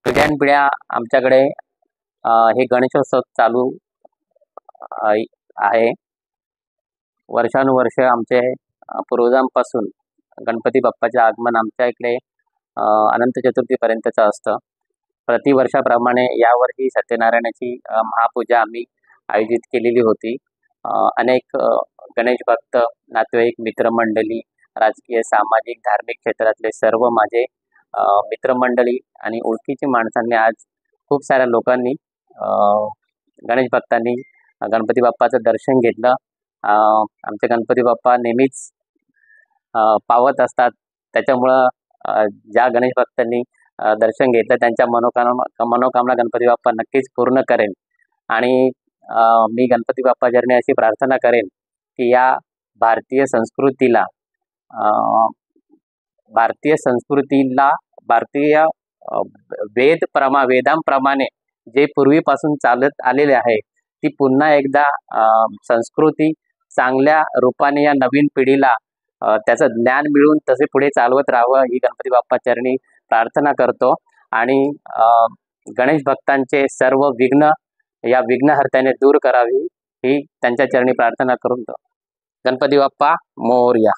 पिढ्यानपिढ्या आमच्याकडे हे गणेशोत्सव चालू आहे। वर्षानुवर्ष आमचे पूर्वजांपासून गणपती बाप्पाचे आगमन आमच्या इकडे अनंत चतुर्थीपर्यंतचं असतं। प्रतिवर्षाप्रमाणे यावर्षी सत्यनारायणाची महापूजा आम्ही आयोजित केलेली होती। अनेक गणेश भक्त, नातेवाईक, मित्रमंडळी, राजकीय, सामाजिक, धार्मिक क्षेत्रातले सर्व माझे मित्रमंडळी आणि ओळखीची माणसांनी आज खूप साऱ्या लोकांनी गणेश भक्तांनी गणपती बाप्पाचं दर्शन घेतलं। आमचे गणपती बाप्पा नेहमीच पावत असतात, त्याच्यामुळं ज्या गणेश भक्तांनी दर्शन घेतलं त्यांच्या मनोकामना गणपती बाप्पा नक्कीच पूर्ण करेल। आणि मी गणपती बाप्पाचरणी अशी प्रार्थना करेन की या भारतीय संस्कृतीला भारतीय वेदांप्रमाणे जे पूर्वीपासून चालत आलेले आहे ती पुन्हा एकदा संस्कृती चांगल्या रूपाने या नवीन पिढीला त्याचं ज्ञान मिळून तसे पुढे चालवत राहावं ही गणपती बाप्पा चरणी प्रार्थना करतो। आणि गणेश भक्तांचे सर्व विघ्न या विघ्नहर्त्याने दूर करावी ही त्यांच्या चरणी प्रार्थना करून गणपती बाप्पा मोरया।